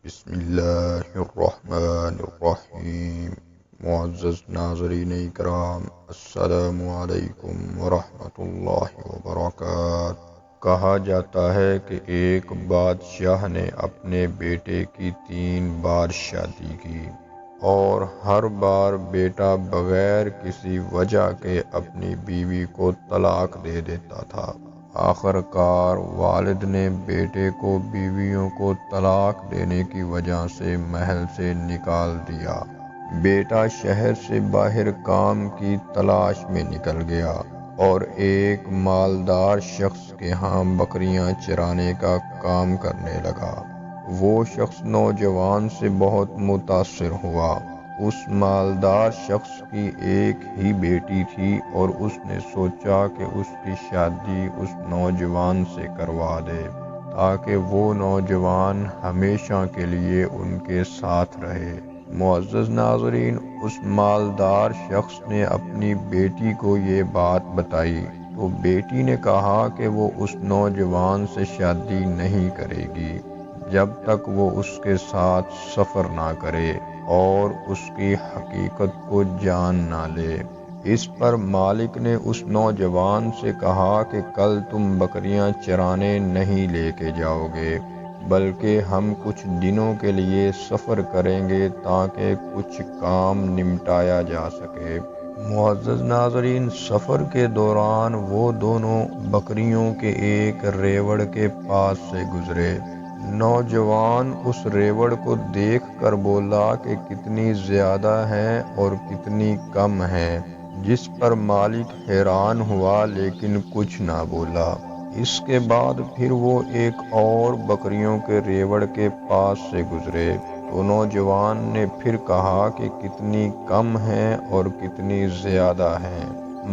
بسم اللہ الرحمن الرحیم۔ معزز ناظرین اکرام، السلام علیکم ورحمۃ اللہ وبرکاتہ۔ کہا جاتا ہے کہ ایک بادشاہ نے اپنے بیٹے کی 3 بار شادی کی اور ہر بار بیٹا بغیر کسی وجہ کے اپنی بیوی کو طلاق دے دیتا تھا۔ آخر کار والد نے بیٹے کو بیویوں کو طلاق دینے کی وجہ سے محل سے نکال دیا۔ بیٹا شہر سے باہر کام کی تلاش میں نکل گیا اور ایک مالدار شخص کے ہاں بکریاں چرانے کا کام کرنے لگا۔ وہ شخص نوجوان سے بہت متاثر ہوا۔ اس مالدار شخص کی ایک ہی بیٹی تھی اور اس نے سوچا کہ اس کی شادی اس نوجوان سے کروا دے تاکہ وہ نوجوان ہمیشہ کے لیے ان کے ساتھ رہے۔ معزز ناظرین، اس مالدار شخص نے اپنی بیٹی کو یہ بات بتائی تو بیٹی نے کہا کہ وہ اس نوجوان سے شادی نہیں کرے گی جب تک وہ اس کے ساتھ سفر نہ کرے اور اس کی حقیقت کو جان نہ لے۔ اس پر مالک نے اس نوجوان سے کہا کہ کل تم بکریاں چرانے نہیں لے کے جاؤ گے بلکہ ہم کچھ دنوں کے لیے سفر کریں گے تاکہ کچھ کام نمٹایا جا سکے۔ معزز ناظرین، سفر کے دوران وہ دونوں بکریوں کے ایک ریوڑ کے پاس سے گزرے۔ نوجوان اس ریوڑ کو دیکھ کر بولا کہ کتنی زیادہ ہیں اور کتنی کم ہیں، جس پر مالک حیران ہوا لیکن کچھ نہ بولا۔ اس کے بعد پھر وہ ایک اور بکریوں کے ریوڑ کے پاس سے گزرے تو نوجوان نے پھر کہا کہ کتنی کم ہیں اور کتنی زیادہ ہیں۔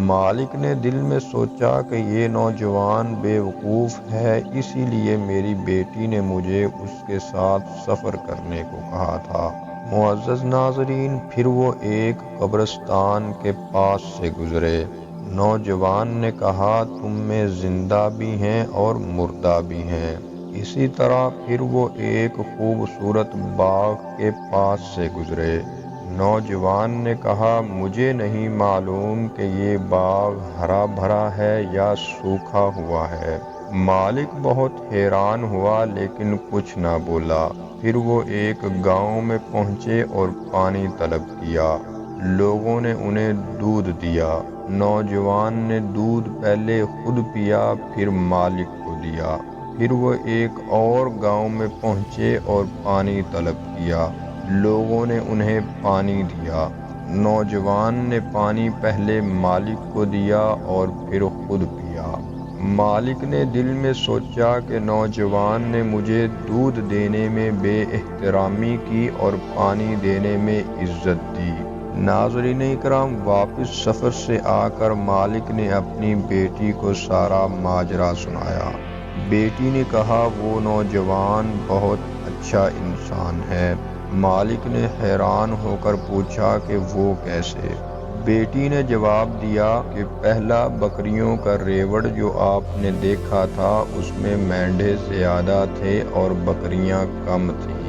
مالک نے دل میں سوچا کہ یہ نوجوان بے وقوف ہے، اسی لیے میری بیٹی نے مجھے اس کے ساتھ سفر کرنے کو کہا تھا۔ معزز ناظرین، پھر وہ ایک قبرستان کے پاس سے گزرے۔ نوجوان نے کہا تم میں زندہ بھی ہیں اور مردہ بھی ہیں۔ اسی طرح پھر وہ ایک خوبصورت باغ کے پاس سے گزرے۔ نوجوان نے کہا مجھے نہیں معلوم کہ یہ باغ ہرا بھرا ہے یا سوکھا ہوا ہے۔ مالک بہت حیران ہوا لیکن کچھ نہ بولا۔ پھر وہ ایک گاؤں میں پہنچے اور پانی طلب کیا۔ لوگوں نے انہیں دودھ دیا۔ نوجوان نے دودھ پہلے خود پیا پھر مالک کو دیا۔ پھر وہ ایک اور گاؤں میں پہنچے اور پانی طلب کیا۔ لوگوں نے انہیں پانی دیا۔ نوجوان نے پانی پہلے مالک کو دیا اور پھر خود پیا۔ مالک نے دل میں سوچا کہ نوجوان نے مجھے دودھ دینے میں بے احترامی کی اور پانی دینے میں عزت دی۔ ناظرین اکرام، واپس سفر سے آ کر مالک نے اپنی بیٹی کو سارا ماجرا سنایا۔ بیٹی نے کہا وہ نوجوان بہت اچھا انسان ہے۔ مالک نے حیران ہو کر پوچھا کہ وہ کیسے؟ بیٹی نے جواب دیا کہ پہلا بکریوں کا ریوڑ جو آپ نے دیکھا تھا اس میں مینڈھے زیادہ تھے اور بکریاں کم تھیں۔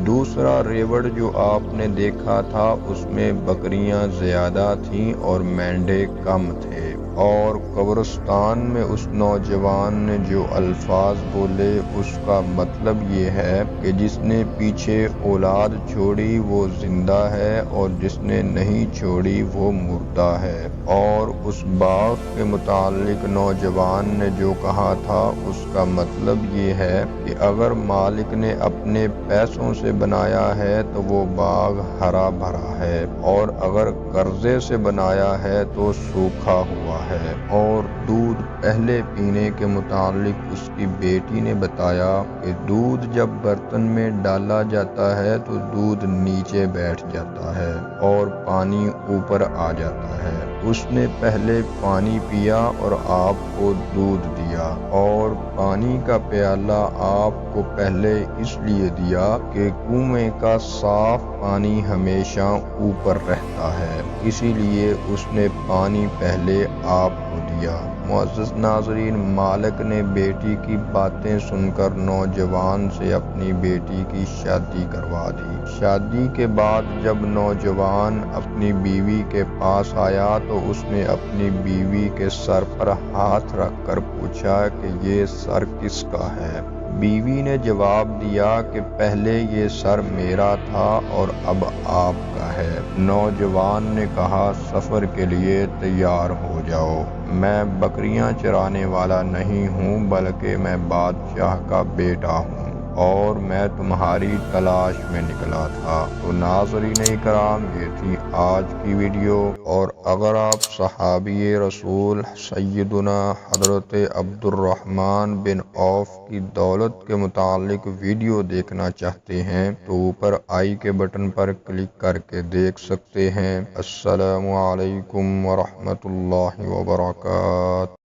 دوسرا ریوڑ جو آپ نے دیکھا تھا اس میں بکریاں زیادہ تھیں اور مینڈھے کم تھے۔ اور قبرستان میں اس نوجوان نے جو الفاظ بولے اس کا مطلب یہ ہے کہ جس نے پیچھے اولاد چھوڑی وہ زندہ ہے اور جس نے نہیں چھوڑی وہ مردہ ہے۔ اور اس باغ کے متعلق نوجوان نے جو کہا تھا اس کا مطلب یہ ہے کہ اگر مالک نے اپنے پیسوں سے بنایا ہے تو وہ باغ ہرا بھرا ہے اور اگر قرضے سے بنایا ہے تو سوکھا ہوا ہے۔ اور دودھ پہلے پینے کے متعلق اس کی بیٹی نے بتایا کہ دودھ جب برتن میں ڈالا جاتا ہے تو دودھ نیچے بیٹھ جاتا ہے اور پانی اوپر آ جاتا ہے۔ اس نے پہلے پانی پیا اور آپ کو دودھ دیا، اور پانی کا پیالہ آپ کو پہلے اس لیے دیا کہ کنویں کا صاف پانی ہمیشہ اوپر رہتا ہے، اسی لیے اس نے پانی پہلے آپ کو دیا۔ معزز ناظرین، مالک نے بیٹی کی باتیں سن کر نوجوان سے اپنی بیٹی کی شادی کروا دی۔ شادی کے بعد جب نوجوان اپنی بیوی کے پاس آیا تو اس نے اپنی بیوی کے سر پر ہاتھ رکھ کر پوچھا کہ یہ سر کس کا ہے؟ بیوی نے جواب دیا کہ پہلے یہ سر میرا تھا اور اب آپ کا ہے۔ نوجوان نے کہا سفر کے لیے تیار ہو جاؤ، میں بکریاں چرانے والا نہیں ہوں بلکہ میں بادشاہ کا بیٹا ہوں اور میں تمہاری تلاش میں نکلا تھا۔ تو ناظرین اکرام، یہ تھی آج کی ویڈیو، اور اگر آپ صحابی رسول سیدنا حضرت عبد الرحمن بن عوف کی دولت کے متعلق ویڈیو دیکھنا چاہتے ہیں تو اوپر آئی کے بٹن پر کلک کر کے دیکھ سکتے ہیں۔ السلام علیکم ورحمۃ اللہ وبرکاتہ۔